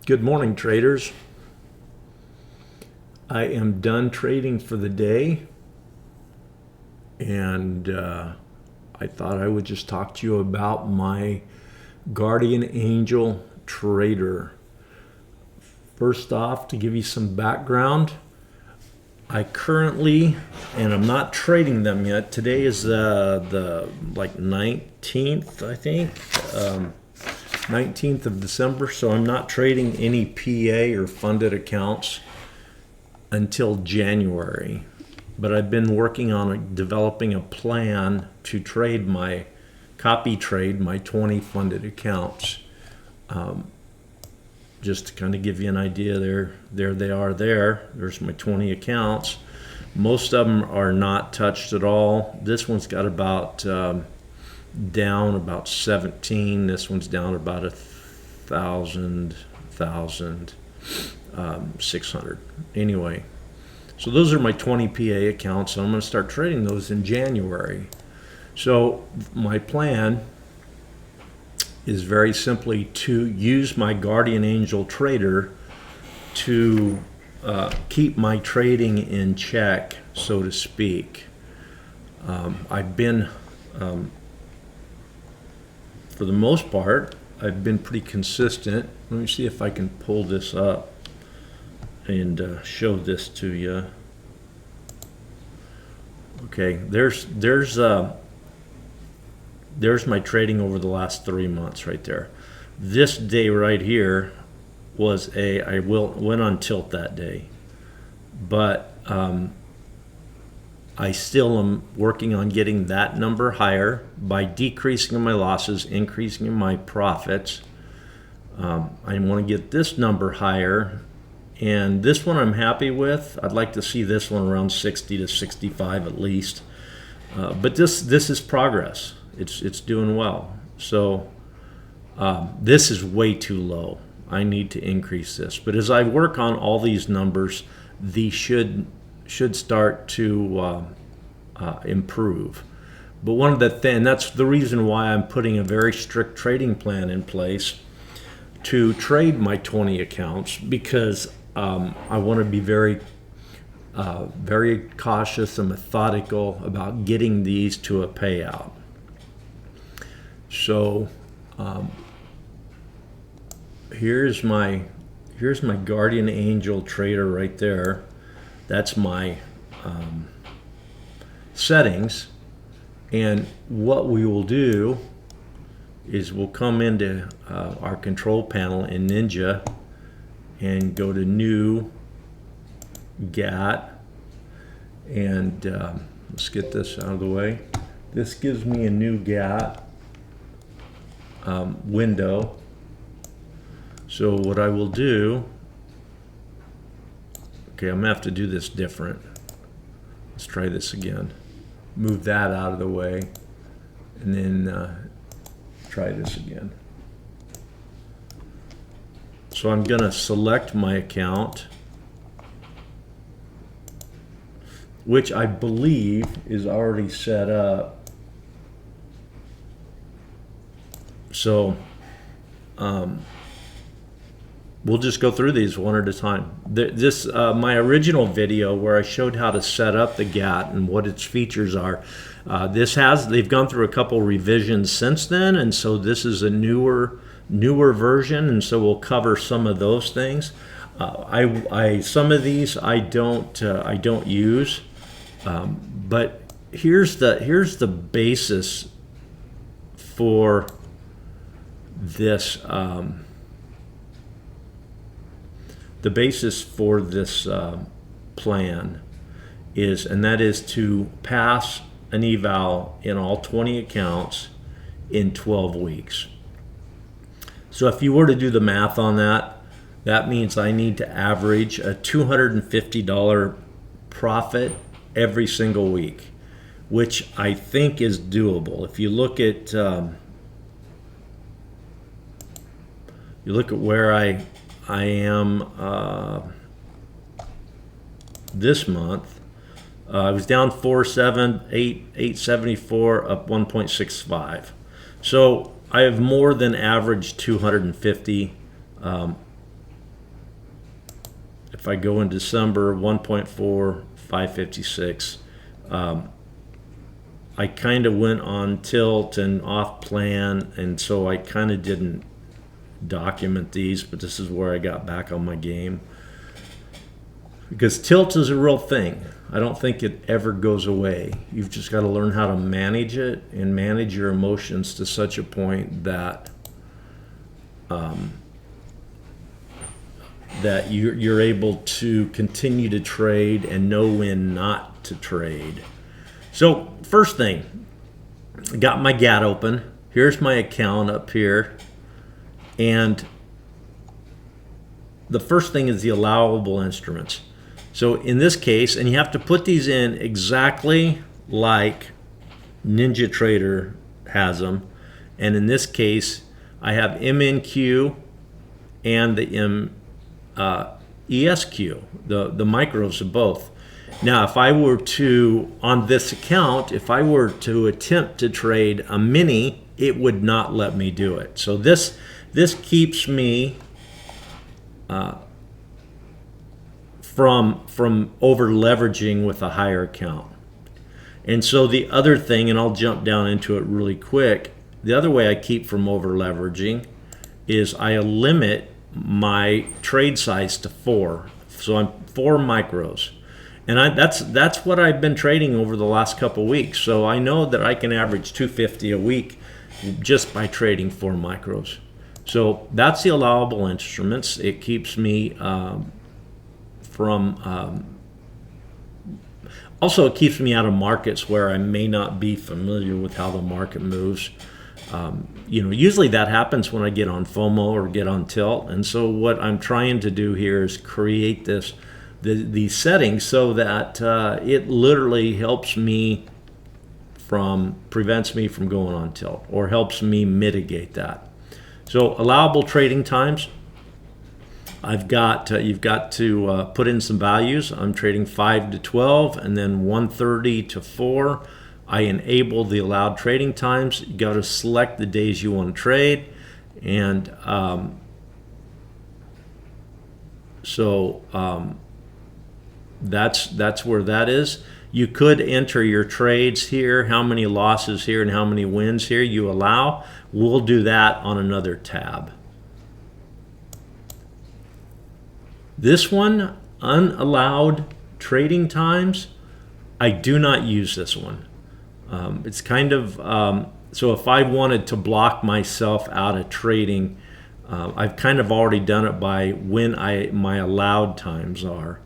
Good morning, traders. I am done trading for the day, and I thought I would just talk to you about my Guardian Angel Trader. First off, to give you some background, I currently, and I'm not trading them yet. Today is the 19th, I think. 19th of December, so I'm not trading any PA or funded accounts until January. But I've been working on developing a plan to trade my copy trade my 20 funded accounts. Just to kind of give you an idea, there they are there. There's my 20 accounts. Most of them are not touched at all. This one's got about down about 17. This one's down about 1,600. Anyway, so those are my 20 PA accounts, and I'm going to start trading those in January. So my plan is very simply to use my Guardian Angel Trader to keep my trading in check, so to speak. I've been for the most part, I've been pretty consistent. Let me see if I can pull this up and show this to you. Okay, there's my trading over the last 3 months right there. This day right here was I went on tilt that day, but I still am working on getting that number higher by decreasing my losses, increasing my profits. I want to get this number higher, and this one I'm happy with. I'd like to see this one around 60 to 65 at least. But this is progress. It's doing well. So this is way too low. I need to increase this. But as I work on all these numbers, these should start to improve. But one of the and that's the reason why I'm putting a very strict trading plan in place to trade my 20 accounts, because I want to be very cautious and methodical about getting these to a payout. So here's my Guardian Angel Trader right there. That's my settings, and what we will do is we'll come into our control panel in Ninja and go to New GAT, and let's get this out of the way. This gives me a new GAT window. So what I will do, okay, I'm gonna have to do this different. Let's try this again. Move that out of the way, and then try this again. So I'm gonna select my account, which I believe is already set up. So we'll just go through these one at a time. This my original video where I showed how to set up the GAT and what its features are. They've gone through a couple revisions since then, and so this is a newer version, and so we'll cover some of those things. Some of these I don't use, but here's the basis for this. The basis for this plan is, and that is to pass an eval in all 20 accounts in 12 weeks. So if you were to do the math on that, that means I need to average a $250 profit every single week, which I think is doable. If you look at where I am this month. I was down 874, up 1.65. So I have more than averaged 250 if I go in December, 1.4, 556. I kind of went on tilt and off plan, and so I kind of didn't document these, but this is where I got back on my game. Because tilt is a real thing. I don't think it ever goes away. You've just got to learn how to manage it and manage your emotions to such a point that that you're able to continue to trade and know when not to trade. So first thing, I got my GAT open. Here's my account up here. And the first thing is the allowable instruments. So in this case, and you have to put these in exactly like NinjaTrader has them. And in this case, I have MNQ and the ESQ, the micros of both. Now, if I were to, on this account, if I were to attempt to trade a mini, it would not let me do it. So this keeps me from over leveraging with a higher account. And so the other thing, and I'll jump down into it really quick, the other way I keep from over leveraging is I limit my trade size to 4. So I'm 4 micros. And that's what I've been trading over the last couple of weeks. So I know that I can average 250 a week just by trading 4 micros. So that's the allowable instruments. It keeps me also it keeps me out of markets where I may not be familiar with how the market moves. Usually that happens when I get on FOMO or get on tilt. And so what I'm trying to do here is create these settings so that it literally helps me prevents me from going on tilt or helps me mitigate that. So allowable trading times, you've got to put in some values. I'm trading 5 to 12 and then 1:30 to 4. I enable the allowed trading times. You got to select the days you want to trade, and that's where that is. You could enter your trades here, how many losses here and how many wins here you allow. We'll do that on another tab. This one, unallowed trading times, I do not use this one. It's kind of, so if I wanted to block myself out of trading, I've kind of already done it by when my allowed times are.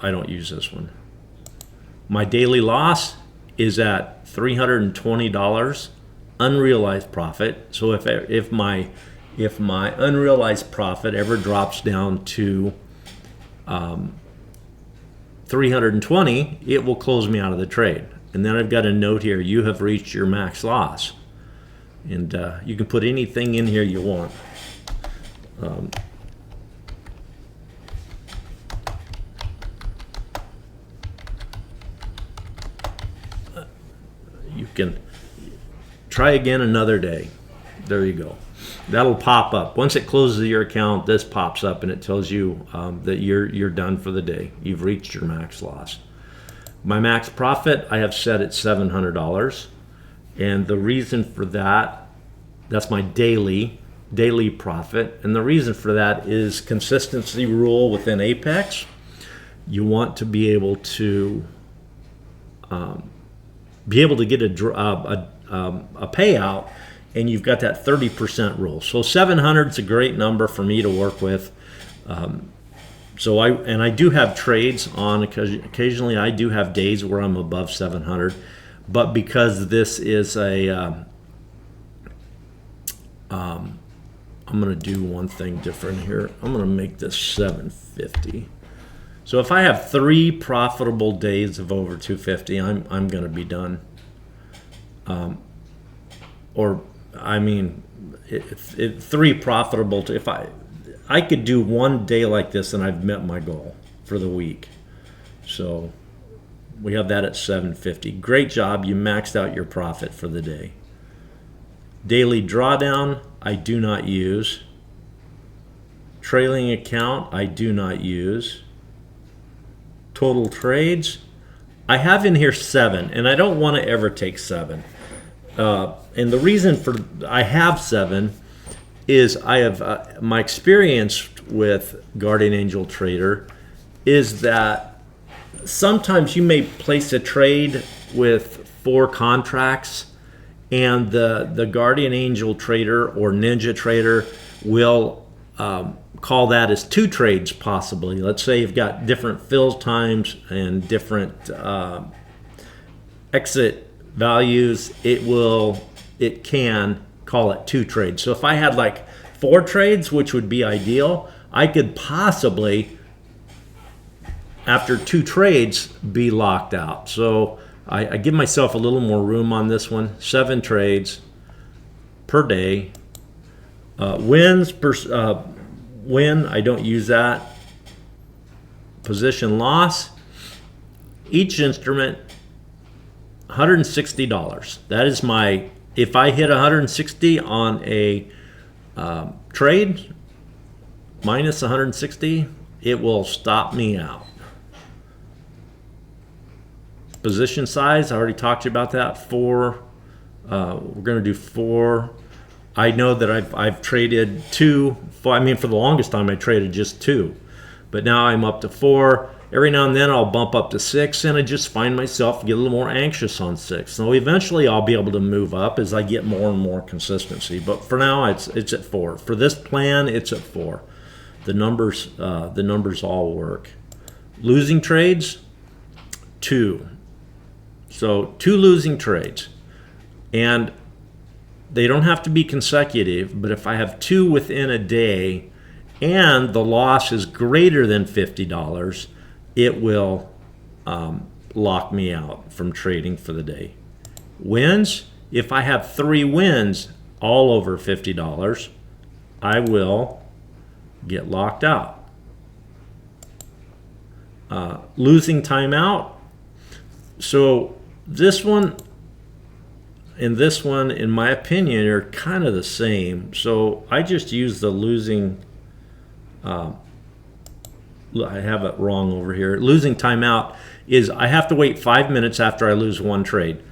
I don't use this one. My daily loss is at $320 unrealized profit. So if my unrealized profit ever drops down to 320, it will close me out of the trade. And then I've got a note here: you have reached your max loss. And you can put anything in here you want. You can try again another day. There you go. That'll pop up. Once it closes your account, this pops up and it tells you that you're done for the day. You've reached your max loss. My max profit I have set at $700. And the reason for that, that's my daily profit. And the reason for that is consistency rule within Apex. You want to be able to get a payout, and you've got that 30% rule. So 700 is a great number for me to work with. I do have trades on occasionally. I do have days where I'm above 700, but because this is I'm going to do one thing different here. I'm going to make this 750. So if I have 3 profitable days of over 250, I'm going to be done. If 3 profitable. If I could do one day like this, and I've met my goal for the week. So we have that at 750. Great job. You maxed out your profit for the day. Daily drawdown, I do not use. trailing account, I do not use. Total trades, I have in here 7, and I don't want to ever take 7. And the reason for I have 7 is I have my experience with Guardian Angel Trader is that sometimes you may place a trade with 4 contracts, and the Guardian Angel Trader or Ninja Trader will call that as 2 trades possibly. Let's say you've got different fill times and different exit values. It can call it 2 trades. So if I had like 4 trades, which would be ideal, I could possibly, after 2 trades, be locked out. So I give myself a little more room on this one. 7 trades per day. Wins per win, I don't use that. Position loss, each instrument, $160. That is my, if I hit 160 on a trade, minus 160, it will stop me out. Position size, I already talked to you about that. 4. We're going to do 4. I know that I've traded 2. I mean, for the longest time, I traded just 2. But now I'm up to 4. Every now and then, I'll bump up to 6, and I just find myself get a little more anxious on 6. So eventually, I'll be able to move up as I get more and more consistency. But for now, it's at 4. For this plan, it's at 4. The numbers all work. Losing trades, 2. So 2 losing trades, and they don't have to be consecutive, but if I have 2 within a day and the loss is greater than $50, it will lock me out from trading for the day. Wins, if I have 3 wins all over $50, I will get locked out. Losing timeout, so this one and this one, in my opinion, are kind of the same. So I just use the losing, I have it wrong over here. Losing timeout is I have to wait 5 minutes after I lose 1 trade.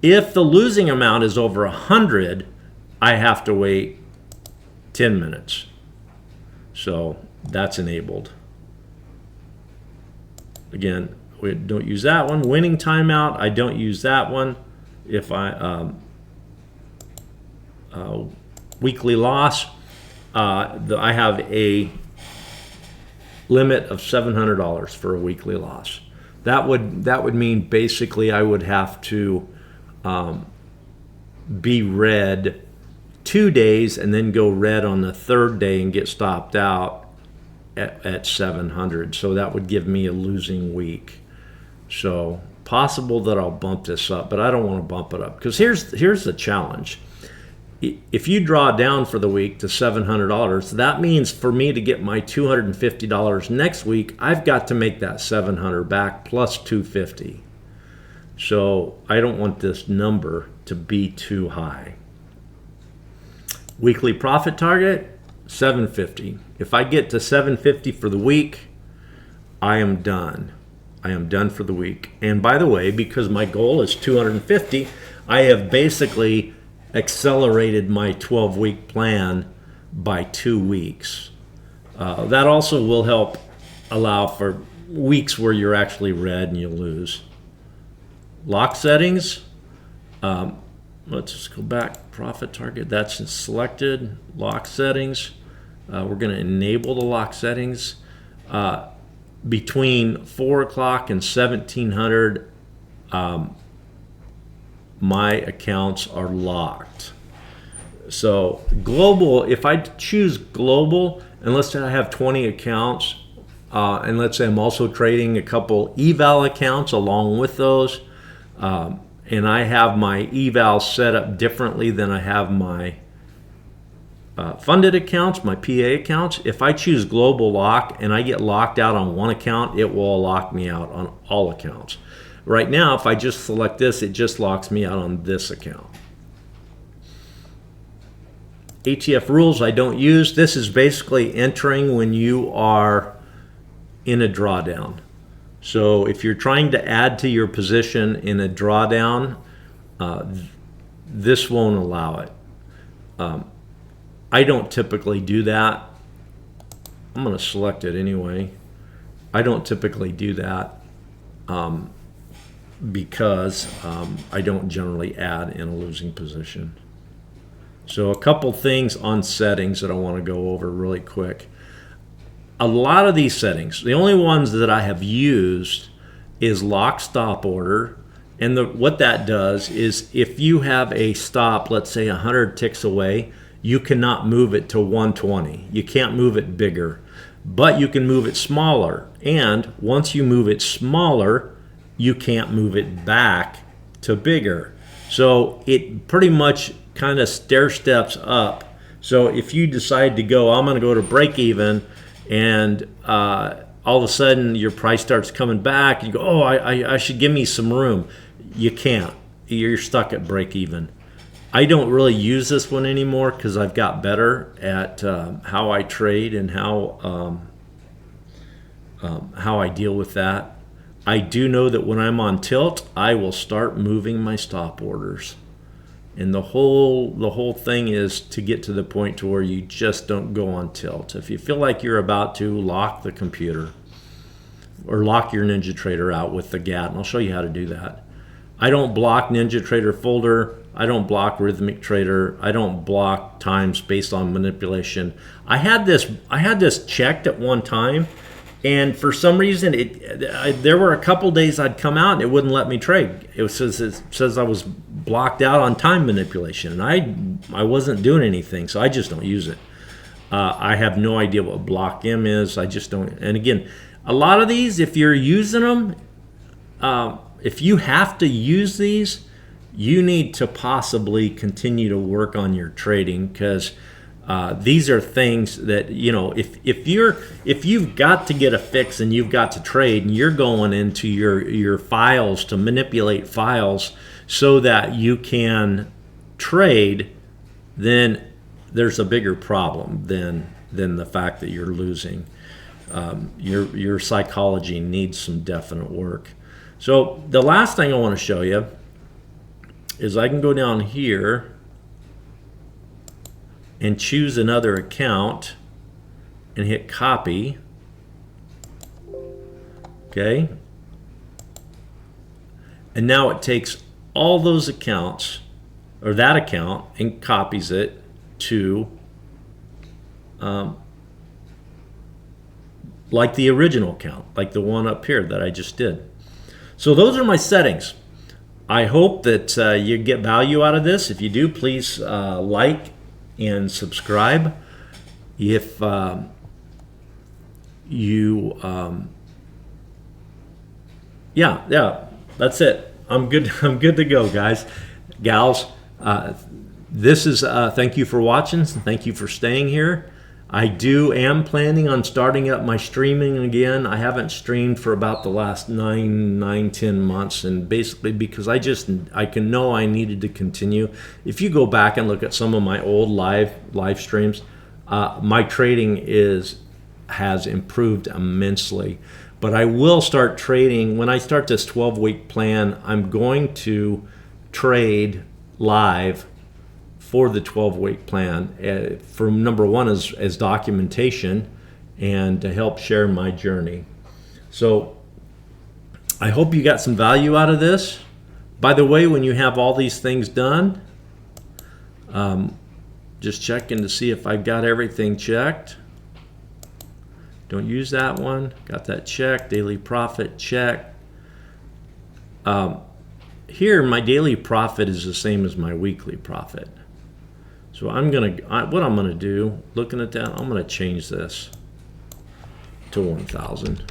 If the losing amount is over 100, I have to wait 10 minutes. So that's enabled. Again, we don't use that one. Winning timeout, I don't use that one. If I weekly loss, I have a limit of $700 for a weekly loss. That would mean basically I would have to be red 2 days and then go red on the 3rd day and get stopped out at 700. So that would give me a losing week. So possible that I'll bump this up, but I don't want to bump it up because here's the challenge. If you draw down for the week to $700, that means for me to get my $250 next week, I've got to make that $700 back plus $250. So I don't want this number to be too high. Weekly profit target, $750. If I get to $750 for the week, I am done. I am done for the week. And by the way, because my goal is $250, I have basically accelerated my 12-week plan by 2 weeks. That also will help allow for weeks where you're actually red and you lose. Lock settings. Let's just go back. Profit target. That's selected. Lock settings. We're going to enable the lock settings. Between 4 o'clock and 1700, my accounts are locked. So global, if I choose global, and let's say I have 20 accounts, and let's say I'm also trading a couple eval accounts along with those, and I have my eval set up differently than I have my funded accounts, my PA accounts. If I choose global lock and I get locked out on one account, it will lock me out on all accounts. Right now, if I just select this, it just locks me out on this account. ATF rules I don't use. This is basically entering when you are in a drawdown. So if you're trying to add to your position in a drawdown, this won't allow it. I don't typically do that. I'm going to select it anyway. I don't typically do that because I don't generally add in a losing position. So a couple things on settings that I want to go over really quick. A lot of these settings, the only ones that I have used is lock stop order. And what that does is if you have a stop, let's say 100 ticks away, you cannot move it to 120. You can't move it bigger, but you can move it smaller. And once you move it smaller, you can't move it back to bigger. So it pretty much kind of stair steps up. So if you decide to go, I'm going to go to break even, and all of a sudden your price starts coming back, you go, oh, I should give me some room. You can't. You're stuck at break even. I don't really use this one anymore because I've got better at how I trade and how I deal with that. I do know that when I'm on tilt, I will start moving my stop orders. And the whole thing is to get to the point to where you just don't go on tilt. If you feel like you're about to, lock the computer or lock your NinjaTrader out with the GAT, and I'll show you how to do that. I don't block NinjaTrader folder. I don't block Rhythmic Trader. I don't block times based on manipulation. I had this checked at one time, and for some reason there were a couple days I'd come out and it wouldn't let me trade. It says I was blocked out on time manipulation, and I wasn't doing anything, so I just don't use it. I have no idea what block M is. I just don't. And again, a lot of these, if you're using them, if you have to use these, you need to possibly continue to work on your trading, because these are things that, you know, if you've got to get a fix and you've got to trade and you're going into your files to manipulate files so that you can trade, then there's a bigger problem than the fact that you're losing. Your psychology needs some definite work. So the last thing I want to show you is I can go down here and choose another account and hit copy. Okay. And now it takes all those accounts, or that account, and copies it to like the original account, like the one up here that I just did. So those are my settings. I hope that you get value out of this. If you do, please like and subscribe. If yeah, that's it. I'm good. I'm good to go, guys, gals. This is thank you for watching. Thank you for staying here. I am planning on starting up my streaming again. I haven't streamed for about the last 10 months, and basically because I needed to continue. If you go back and look at some of my old live streams, my trading has improved immensely. But I will start trading when I start this 12-week plan. I'm going to trade live for the 12-week plan, for number one as documentation and to help share my journey. So I hope you got some value out of this. By the way, when you have all these things done, just checking to see if I've got everything checked. Don't use that one. Got that checked. Daily profit check. Here, my daily profit is the same as my weekly profit. So what I'm gonna do, looking at that, I'm gonna change this to 1,000.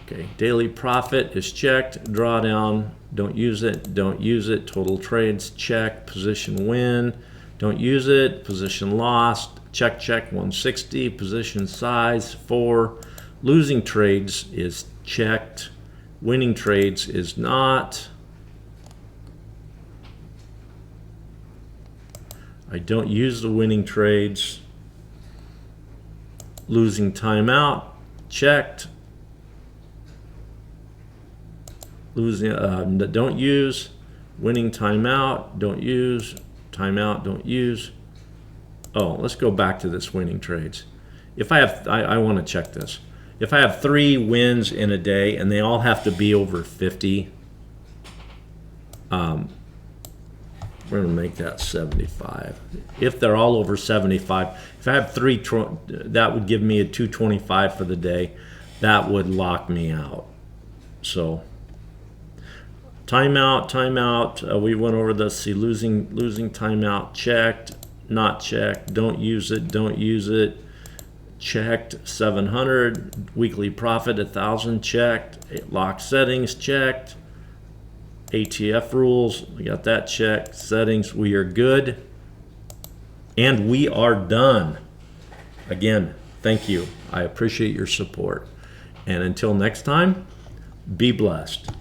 Okay, daily profit is checked. Drawdown, don't use it. Don't use it. Total trades, check. Position win, don't use it. Position lost, check 160. Position size 4. Losing trades is checked. Winning trades is not. I don't use the winning trades. Losing timeout, checked. Losing, don't use. Winning timeout, don't use. Timeout, don't use. Oh, let's go back to this winning trades. If I have, I want to check this. If I have 3 wins in a day and they all have to be over 50, we're going to make that 75. If they're all over 75, if I have 3, that would give me a 225 for the day. That would lock me out. So timeout. We went over this. See, losing timeout, checked, not checked. Don't use it. Checked. 700. Weekly profit 1,000. Checked. Lock settings, checked. ATF rules, we got that checked. Settings, we are good. And we are done. Again, thank you. I appreciate your support. And until next time, be blessed.